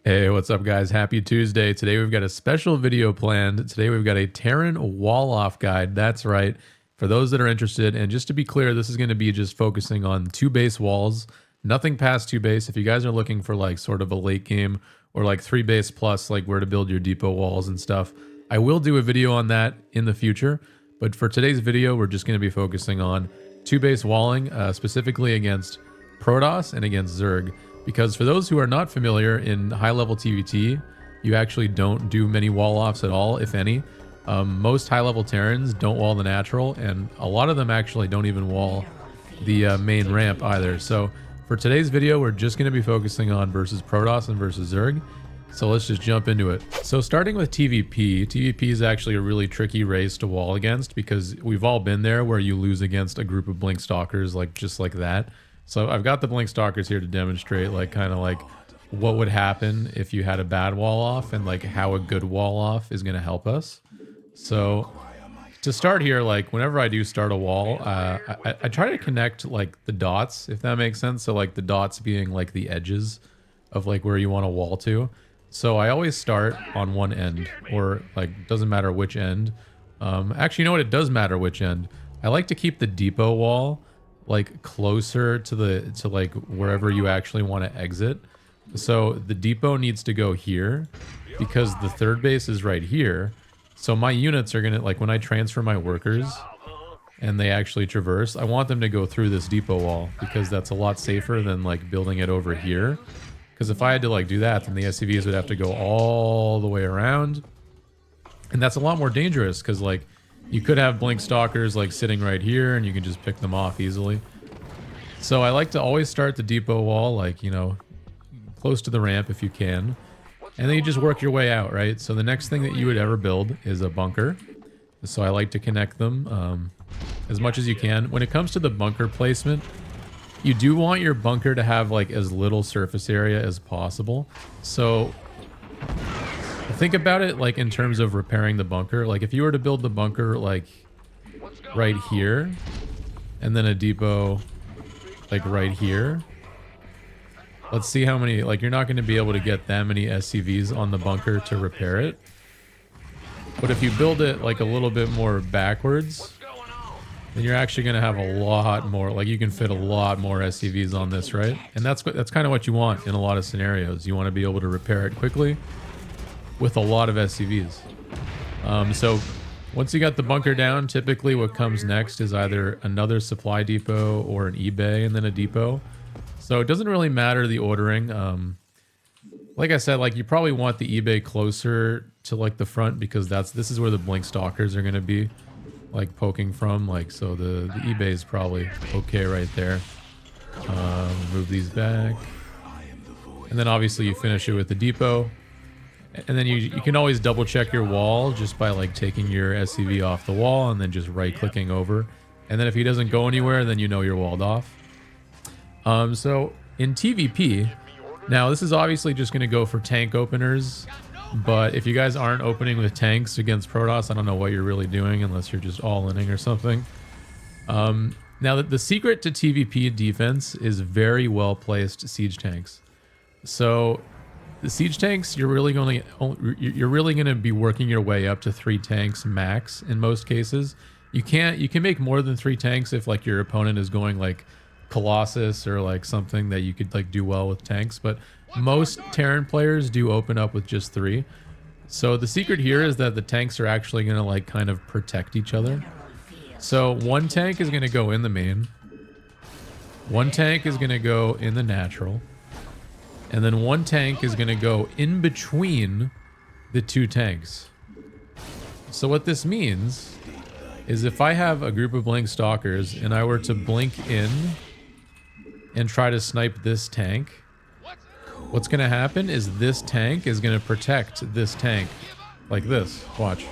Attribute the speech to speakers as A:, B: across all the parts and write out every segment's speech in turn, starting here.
A: Hey, what's up guys? Happy Tuesday. Today we've got a special video planned. Today we've got a Terran wall off guide. That's right. For those that are interested, and just to be clear, this is going to be just focusing on 2 base walls, nothing past 2 base. If you guys are looking for like sort of a late game or like 3 base plus, like where to build your depot walls and stuff, I will do a video on that in the future. But for today's video, we're just going to be focusing on 2 base walling, specifically against Protoss and against Zerg. Because for those who are not familiar, in high-level TVT, you actually don't do many wall-offs at all, if any. Most high-level Terrans don't wall the natural, and a lot of them actually don't even wall the main ramp either. So for today's video, we're just going to be focusing on versus Protoss and versus Zerg. So let's just jump into it. So starting with TVP, TVP is actually a really tricky race to wall against because we've all been there where you lose against a group of Blink Stalkers just like that. So I've got the Blink Stalkers here to demonstrate kind of what would happen if you had a bad wall off and like how a good wall off is going to help us. So to start here, whenever I do start a wall, I try to connect the dots, if that makes sense. So the dots being the edges of where you want to wall to. So I always start on one end, or doesn't matter which end. Actually, you know what? It does matter which end. I like to keep the depot wall closer to wherever you actually want to exit. So the depot needs to go here because the third base is right here. So my units are gonna when I transfer my workers and they actually traverse, I want them to go through this depot wall because that's a lot safer than building it over here. Because if I had to do that, then the SCVs would have to go all the way around, and that's a lot more dangerous because you could have Blink Stalkers sitting right here and you can just pick them off easily. So I like to always start the depot wall close to the ramp if you can. And then you just work your way out, right? So the next thing that you would ever build is a bunker. So I like to connect them as much as you can. When it comes to the bunker placement, you do want your bunker to have as little surface area as possible. So think about it in terms of repairing the bunker. If you were to build the bunker right here and then a depot right here, let's see how many you're not going to be able to get that many SCVs on the bunker to repair it. But if you build it a little bit more backwards, then you're actually going to have a lot more, you can fit a lot more SCVs on this, right? And that's kind of what you want in a lot of scenarios. You want to be able to repair it quickly with a lot of SCVs. So once you got the bunker down, typically what comes next is either another supply depot or an eBay and then a depot. So it doesn't really matter the ordering. Like I said, you probably want the eBay closer to the front because this is where the Blink Stalkers are going to be poking from. So the eBay is probably okay right there. Move these back. And then obviously you finish it with the depot. And then you can always double check your wall just by taking your SCV off the wall and then just right clicking over. And then if he doesn't go anywhere, then you know you're walled off. So in TVP, now this is obviously just going to go for tank openers. But if you guys aren't opening with tanks against Protoss, I don't know what you're really doing unless you're just all-inning or something. Now the secret to TVP defense is very well-placed siege tanks. So the siege tanks, you're really going to be working your way up to 3 tanks max in most cases. You can make more than 3 tanks if your opponent is going Colossus or something that you could do well with tanks, but most Terran players do open up with just 3. So the secret here is that the tanks are actually going to kind of protect each other. So 1 tank is going to go in the main, 1 tank is going to go in the natural, and then 1 tank is going to go in between the 2 tanks. So what this means is if I have a group of Blink Stalkers and I were to blink in and try to snipe this tank, what's going to happen is this tank is going to protect this tank like this. Watch.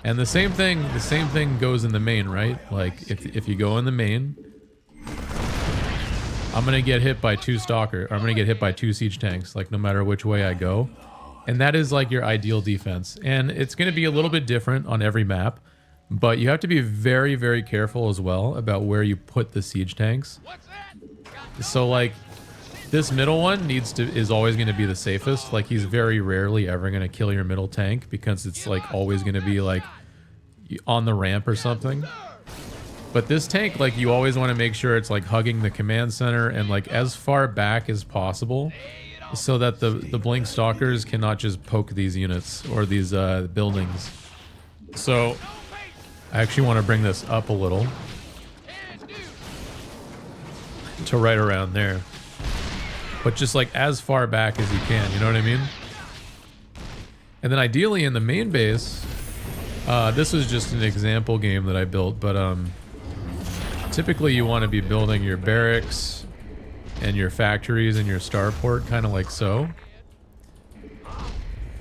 A: And the same thing goes in the main, right? If you go in the main, I'm going to get hit by 2 Stalker, or I'm going to get hit by 2 siege tanks, no matter which way I go. And that is your ideal defense. And it's going to be a little bit different on every map, but you have to be very, very careful as well about where you put the siege tanks. So This middle one is always going to be the safest. Like, he's very rarely ever going to kill your middle tank because it's like always going to be like on the ramp or something. But this tank, like, you always want to make sure it's like hugging the command center and like as far back as possible so that the blink stalkers cannot just poke these units or these buildings. So I actually want to bring this up a little to right around there. But just like as far back as you can, you know what I mean? And then ideally in the main base, this was just an example game that I built, but typically you want to be building your barracks and your factories and your starport kind of like so.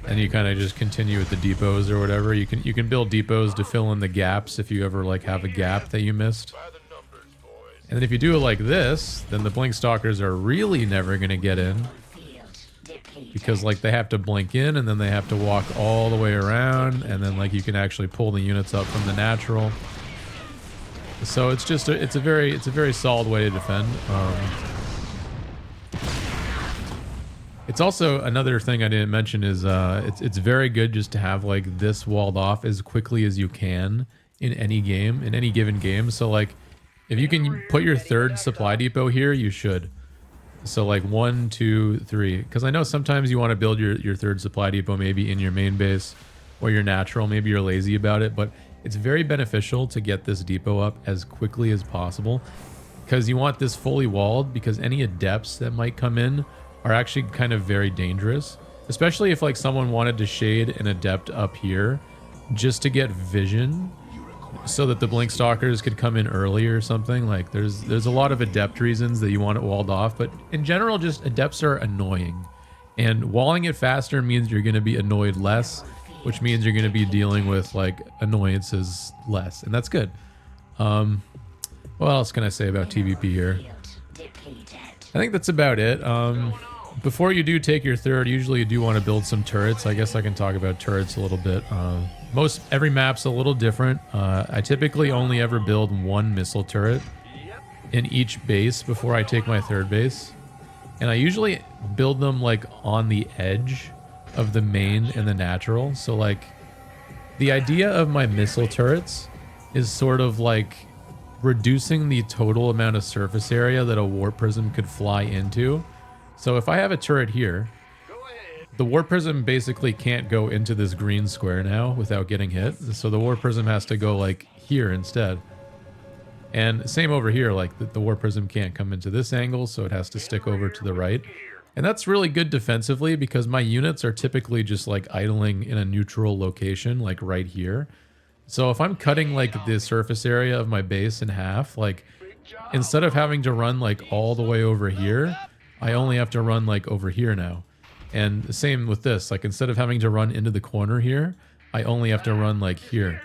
A: And you kind of just continue with the depots or whatever. You can build depots to fill in the gaps if you ever like have a gap that you missed. And then if you do it like this, then the blink stalkers are really never going to get in. Because like they have to blink in and then they have to walk all the way around. And then like you can actually pull the units up from the natural. So it's just it's a very solid way to defend. It's also another thing I didn't mention is it's very good just to have like this walled off as quickly as you can in any game, in any given game. So like if you can put your third supply depot here, you should. So like 1, 2, 3. Because I know sometimes you want to build your third supply depot maybe in your main base or your natural. Maybe you're lazy about it, but it's very beneficial to get this depot up as quickly as possible. Because you want this fully walled because any adepts that might come in are actually kind of very dangerous. Especially if like someone wanted to shade an adept up here just to get vision. So that the blink stalkers could come in early or something. Like there's a lot of adept reasons that you want it walled off, but in general just adepts are annoying, and walling it faster means you're going to be annoyed less, which means you're going to be dealing with like annoyances less, and that's good. What else can I say about TVP here? I think that's about it. Before you do take your third, usually you do want to build some turrets. I guess I can talk about turrets a little bit. Every map's a little different. I typically only ever build one missile turret in each base before I take my third base. And I usually build them like on the edge of the main and the natural. So like the idea of my missile turrets is sort of like reducing the total amount of surface area that a warp prism could fly into. So if I have a turret here, the warp prism basically can't go into this green square now without getting hit. So the warp prism has to go like here instead. And same over here, like the warp prism can't come into this angle, so it has to stick over to the right. And that's really good defensively because my units are typically just like idling in a neutral location, like right here. So if I'm cutting like the surface area of my base in half, like instead of having to run like all the way over here, I only have to run like over here now. And the same with this, like instead of having to run into the corner here, I only have to run like here.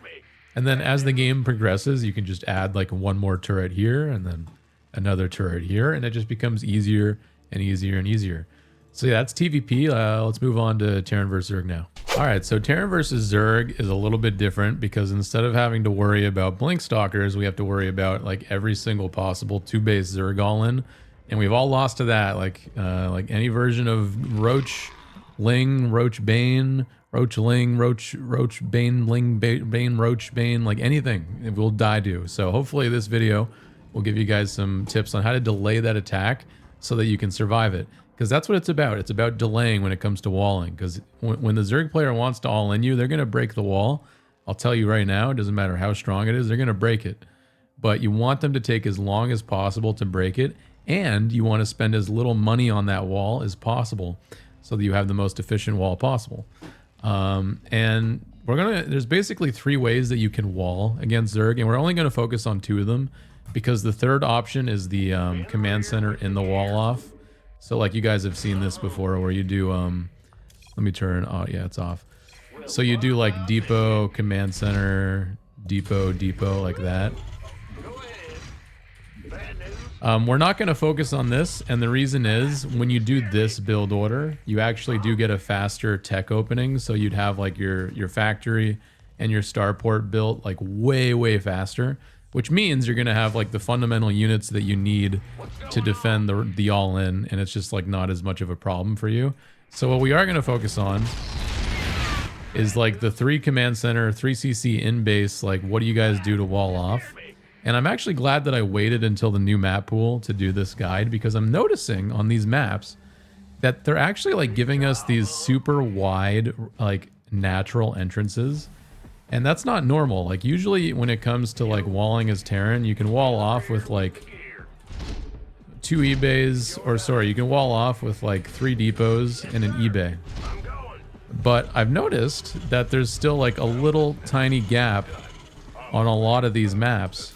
A: And then as the game progresses, you can just add like one more turret here and then another turret here, and it just becomes easier and easier and easier. So yeah, that's TVP. Let's move on to Terran vs. Zerg now. All right, so Terran vs. Zerg is a little bit different because instead of having to worry about blink stalkers, we have to worry about like every single possible 2-base Zerg all-in. And we've all lost to that, like any version of Roach, Ling, Roach, Bane, Roach, Ling, Roach, Bane, Ling, Bane, Roach, Bane, like anything, it will die to. So hopefully this video will give you guys some tips on how to delay that attack so that you can survive it. Because that's what it's about. It's about delaying when it comes to walling. Because when the Zerg player wants to all in you, they're going to break the wall. I'll tell you right now, it doesn't matter how strong it is, they're going to break it. But you want them to take as long as possible to break it. And you want to spend as little money on that wall as possible so that you have the most efficient wall possible. And there's basically 3 ways that you can wall against Zerg, and we're only going to focus on 2 of them because the third option is the command center in the wall off. So like you guys have seen this before where you do, let me turn, oh yeah, it's off. So you do like depot, command center, depot, like that. We're not going to focus on this, and the reason is when you do this build order, you actually do get a faster tech opening. So you'd have like your factory and your starport built like way faster. which means you're going to have like the fundamental units that you need to defend the all-in, and it's just like not as much of a problem for you. So what we are going to focus on is like the 3 command center, 3 CC in base, like what do you guys do to wall off? And I'm actually glad that I waited until the new map pool to do this guide, because I'm noticing on these maps that they're actually like giving us these super wide like natural entrances. And that's not normal. Like usually when it comes to like walling as Terran, you can wall off with like 2 eBays, or sorry, you can wall off with like 3 depots and an eBay. But I've noticed that there's still like a little tiny gap on a lot of these maps.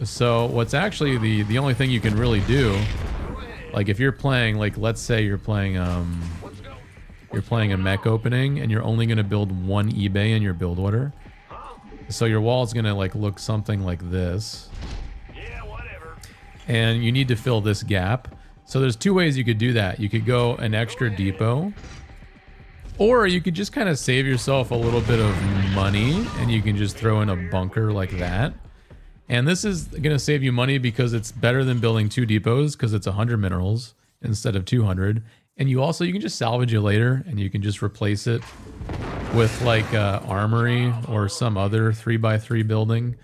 A: So what's actually the only thing you can really do, like if you're playing, like let's say you're playing a mech opening and you're only going to build 1 eBay in your build order. So your wall is going to like look something like this. And you need to fill this gap. So there's 2 ways you could do that. You could go an extra depot, or you could just kind of save yourself a little bit of money and you can just throw in a bunker like that. And this is going to save you money because it's better than building 2 depots because it's 100 minerals instead of 200. And you can just salvage it later and you can just replace it with like armory or some other 3x3 building.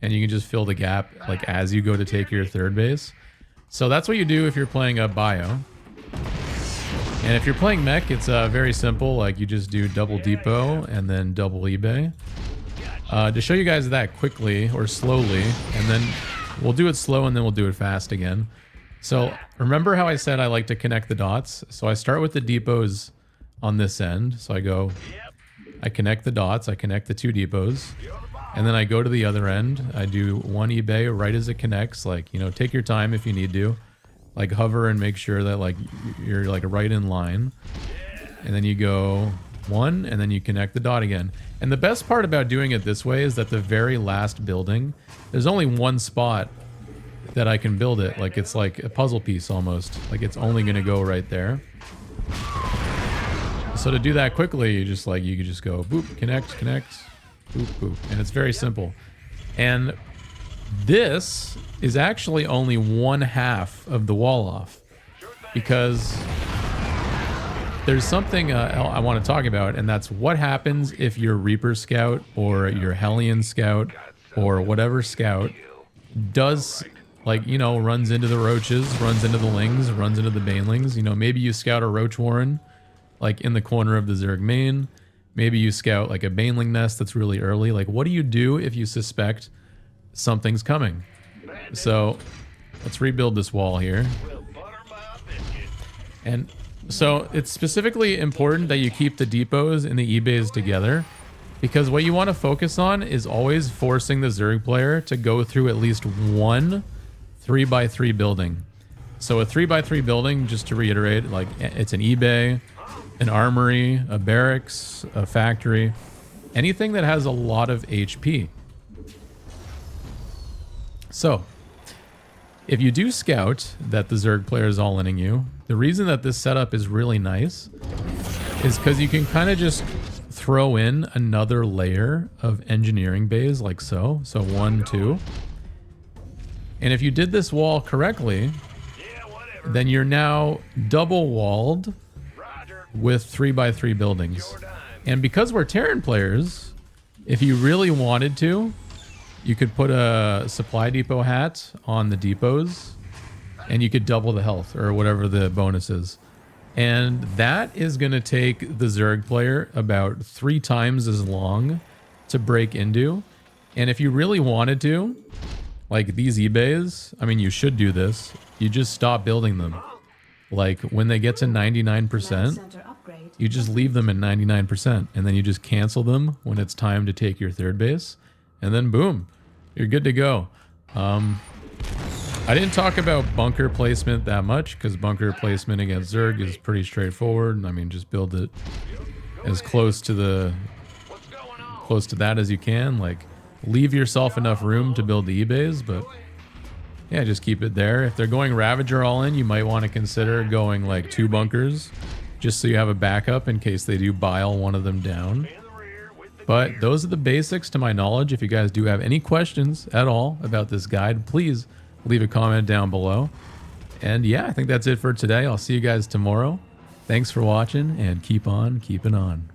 A: And you can just fill the gap like as you go to take your 3rd base. So that's what you do if you're playing a bio. And if you're playing mech, it's very simple. Like you just do double depot and then double eBay. To show you guys that quickly or slowly, and then we'll do it slow and then we'll do it fast again. So remember how I said I like to connect the dots? So I start with the depots on this end. So I connect the dots, I connect the 2 depots, and then I go to the other end. I do 1 eBay right as it connects. Like, you know, take your time if you need to. Like hover and make sure that like you're like right in line. And then you go 1 and then you connect the dot again. And the best part about doing it this way is that the very last building, there's only 1 spot that I can build it. Like it's like a puzzle piece almost. Like it's only going to go right there. So to do that quickly, you could just go boop, connect, boop, boop. And it's very simple. And this is actually only 1/2 of the wall off, because there's something I want to talk about, and that's what happens if your Reaper Scout or your Hellion Scout or whatever Scout does, like, you know, runs into the roaches, runs into the lings, runs into the banelings. You know, maybe you scout a roach warren like in the corner of the Zerg main. Maybe you scout like a baneling nest that's really early. Like, what do you do if you suspect something's coming? So let's rebuild this wall here. And so it's specifically important that you keep the depots and the eBays together, because what you want to focus on is always forcing the Zerg player to go through at least 1 3x3 building. So a 3x3 building, just to reiterate, like it's an eBay, an armory, a barracks, a factory, anything that has a lot of HP. So if you do scout that the Zerg player is all-inning you, the reason that this setup is really nice is because you can kind of just throw in another layer of engineering bays like so. So 1, 2. And if you did this wall correctly, then you're now double walled with 3x3 buildings. And because we're Terran players, if you really wanted to, you could put a supply depot hat on the depots and you could double the health or whatever the bonus is. And that is going to take the Zerg player about 3 times as long to break into. And if you really wanted to, like these eBays, I mean, you should do this. You just stop building them. Like when they get to 99%, you just leave them at 99%. And then you just cancel them when it's time to take your 3rd base. And then boom, you're good to go. I didn't talk about bunker placement that much because bunker placement against Zerg is pretty straightforward. I mean, just build it as close to that as you can. Like, leave yourself enough room to build the eBays, but yeah, just keep it there. If they're going Ravager all in, you might want to consider going like 2 bunkers, just so you have a backup in case they do bile one of them down. But those are the basics to my knowledge. If you guys do have any questions at all about this guide, please leave a comment down below. And yeah, I think that's it for today. I'll see you guys tomorrow. Thanks for watching and keep on keeping on.